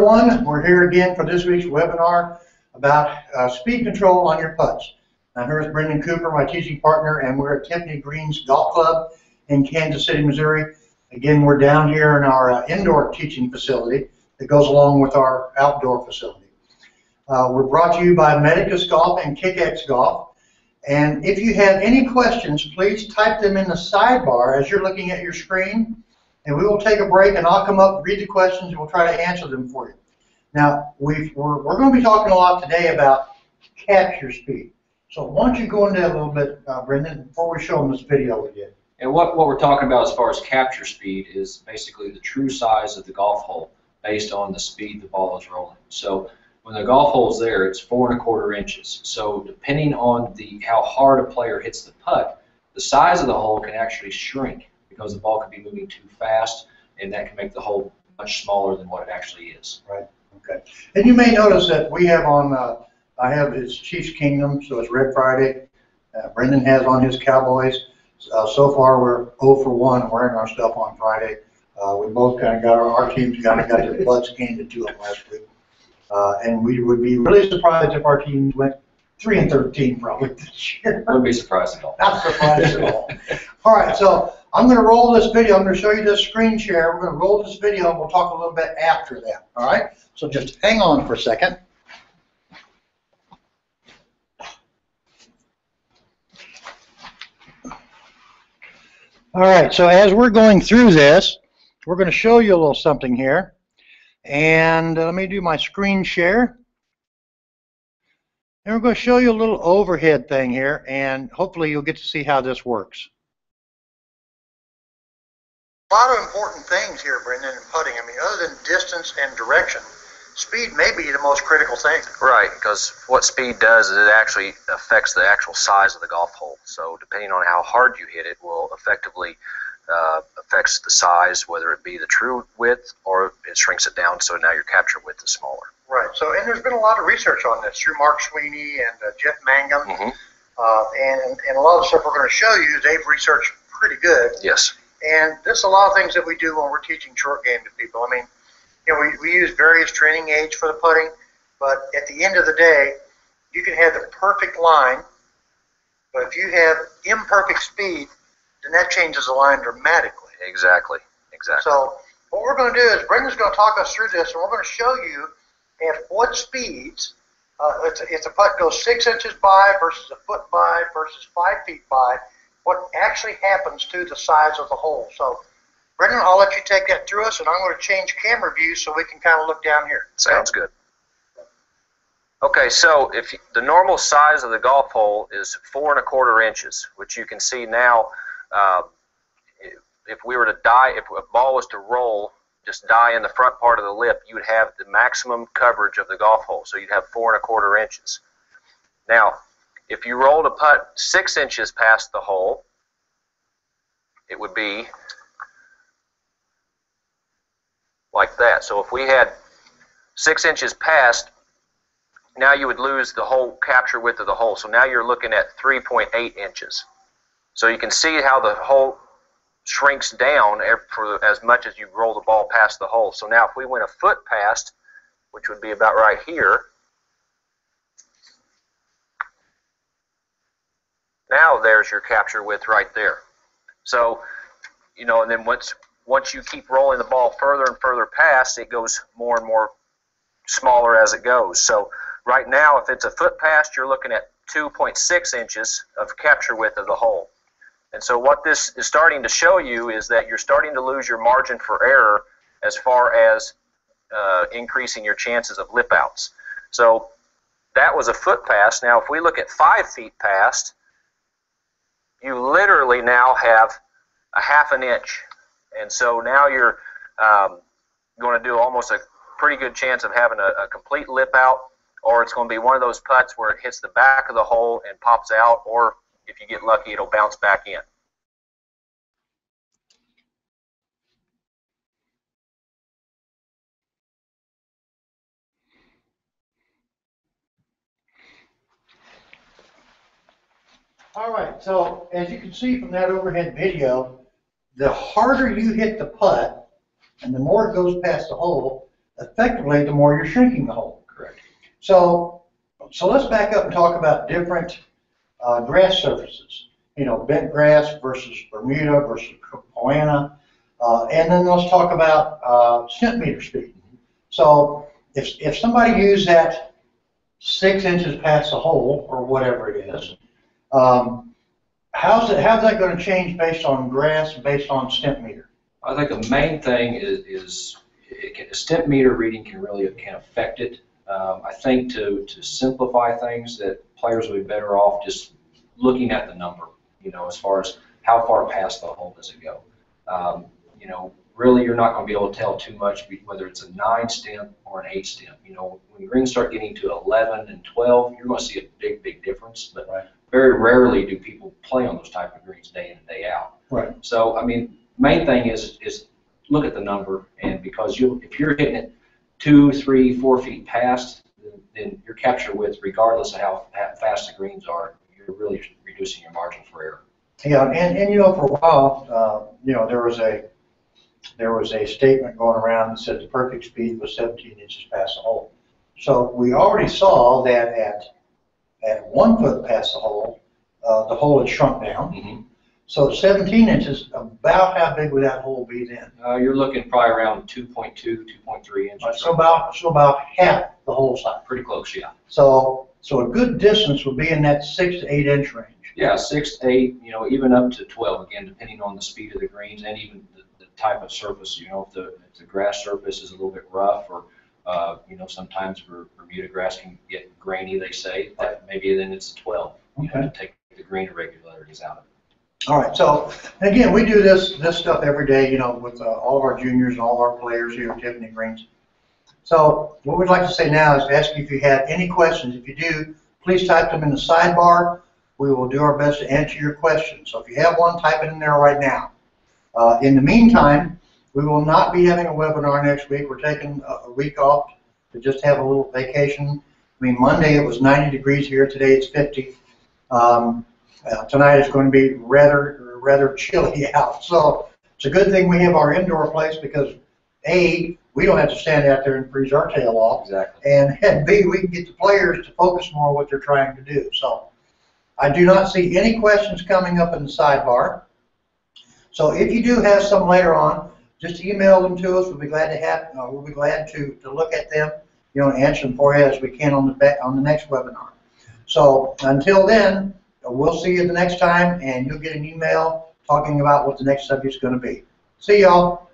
everyone. We're here again for this week's webinar about speed control on your putts. I'm here with Brenndan Cooper, my teaching partner, and we're at Tiffany Green's Golf Club in Kansas City, Missouri. Again, we're down here in our indoor teaching facility that goes along with our outdoor facility. We're brought to you by Medicus Golf and KickX Golf. And if you have any questions, please type them in the sidebar as you're looking at your screen. And we will take a break, and I'll come up, read the questions, and we'll try to answer them for you. Now, we're going to be talking a lot today about capture speed. So why don't you go into that a little bit, Brenndan, before we show them this video we did. And what we're talking about as far as capture speed is basically the true size of the golf hole based on the speed the ball is rolling. So when the golf hole's there, it's 4 1/4 inches. So depending on how hard a player hits the putt, the size of the hole can actually shrink, because the ball could be moving too fast, and that can make the hole much smaller than what it actually is. Right. Okay. And you may notice that we have on, I have his Chiefs Kingdom, so it's Red Friday. Brenndan has on his Cowboys. So far, we're 0 for 1 wearing our stuff on Friday. We both kind of got our teams kind of got their butts handed to them last week. And we would be really surprised if our teams went 3 13 probably this year. Wouldn't be surprised at all. Not surprised at all. All right, so I'm going to roll this video. I'm going to show you this screen share. We're going to roll this video, and we'll talk a little bit after that. All right? So just hang on for a second. All right, so as we're going through this, we're going to show you a little something here. And let me do my screen share. And we're going to show you a little overhead thing here, and hopefully you'll get to see how this works. A lot of important things here, Brenndan, in putting. I mean, other than distance and direction, speed may be the most critical thing. Right, because what speed does is it actually affects the actual size of the golf hole. So depending on how hard you hit it will effectively affects the size, whether it be the true width or it shrinks it down so now your capture width is smaller. Right. So, and there's been a lot of research on this through Mark Sweeney and Jeff Mangum, and a lot of the stuff we're going to show you, they've researched pretty good. Yes. And there's a lot of things that we do when we're teaching short game to people. I mean, you know, we use various training aids for the putting, but at the end of the day, you can have the perfect line, but if you have imperfect speed, then that changes the line dramatically. Exactly. So what we're going to do is Brenndan's going to talk us through this, and we're going to show you at what speeds, if the putt goes 6 inches by versus a foot by versus 5 feet by, what actually happens to the size of the hole. So Brenndan, I'll let you take that through us, and I'm going to change camera view so we can kind of look down here. Sounds good. Okay, so if the normal size of the golf hole is 4 1/4 inches, which you can see now. If we were to die, if a ball was to roll, just die in the front part of the lip, you would have the maximum coverage of the golf hole. So you'd have 4 1/4 inches. Now, if you rolled a putt 6 inches past the hole, it would be like that. So if we had 6 inches past, now you would lose the whole capture width of the hole. So now you're looking at 3.8 inches. So you can see how the hole shrinks down for as much as you roll the ball past the hole. So now if we went a foot past, which would be about right here, now there's your capture width right there. So, you know, and then once you keep rolling the ball further and further past, it goes more and more smaller as it goes. So right now, if it's a foot past, you're looking at 2.6 inches of capture width of the hole. And so what this is starting to show you is that you're starting to lose your margin for error as far as increasing your chances of lip outs. So that was a foot past. Now if we look at 5 feet past, you literally now have a 1/2 inch. And so now you're going to do almost a pretty good chance of having a complete lip out, or it's going to be one of those putts where it hits the back of the hole and pops out, or if you get lucky, it'll bounce back in. All right, so as you can see from that overhead video, the harder you hit the putt and the more it goes past the hole, effectively, the more you're shrinking the hole. Correct. So let's back up and talk about different grass surfaces. You know, bent grass versus Bermuda versus Poana. And then let's talk about centimeter speed. So if somebody used that 6 inches past the hole or whatever it is, how's that going to change based on grass, based on stent meter? I think the main thing is a stent meter reading can affect it. I think to simplify things, that players would be better off just looking at the number. You know, as far as how far past the hole does it go. You know, really you're not going to be able to tell too much whether it's a 9 stem or an 8 stem. You know, when greens start getting to 11 and 12, you're going to see a big difference. But right. Very rarely do people play on those type of greens day in and day out. Right. So, I mean, main thing is look at the number, and because if you're hitting it 2, 3, 4 feet past, then your capture width, regardless of how fast the greens are, you're really reducing your margin for error. Yeah, and you know, for a while, you know, there was a statement going around that said the perfect speed was 17 inches past the hole. So we already saw that at 1 foot past the hole had shrunk down. Mm-hmm. So 17 inches, about how big would that hole be then? You're looking probably around 2.2, 2.3 inches. So about half the hole size. Pretty close, yeah. So a good distance would be in that 6 to 8 inch range. Yeah, 6 to 8, you know, even up to 12, again, depending on the speed of the greens and even the type of surface. You know, if the grass surface is a little bit rough, or you know, sometimes Bermuda grass can get grainy, they say, that maybe then it's a 12. You Okay. have to take the grain irregularities out of it. All right, so and again, we do this stuff every day, you know, with all of our juniors and all of our players here at Tiffany Greens. So what we'd like to say now is to ask you if you have any questions. If you do, please type them in the sidebar. We will do our best to answer your questions. So if you have one, type it in there right now. In the meantime, we will not be having a webinar next week. We're taking a week off to just have a little vacation. I mean, Monday it was 90 degrees here. Today it's 50. Tonight it's going to be rather chilly out. So it's a good thing we have our indoor place, because A, we don't have to stand out there and freeze our tail off. Exactly. And B, we can get the players to focus more on what they're trying to do. So I do not see any questions coming up in the sidebar. So if you do have some later on, just email them to us. We'll be glad to look at them, you know, and answer them for you as we can on the next webinar. So until then, we'll see you the next time, and you'll get an email talking about what the next subject is going to be. See y'all.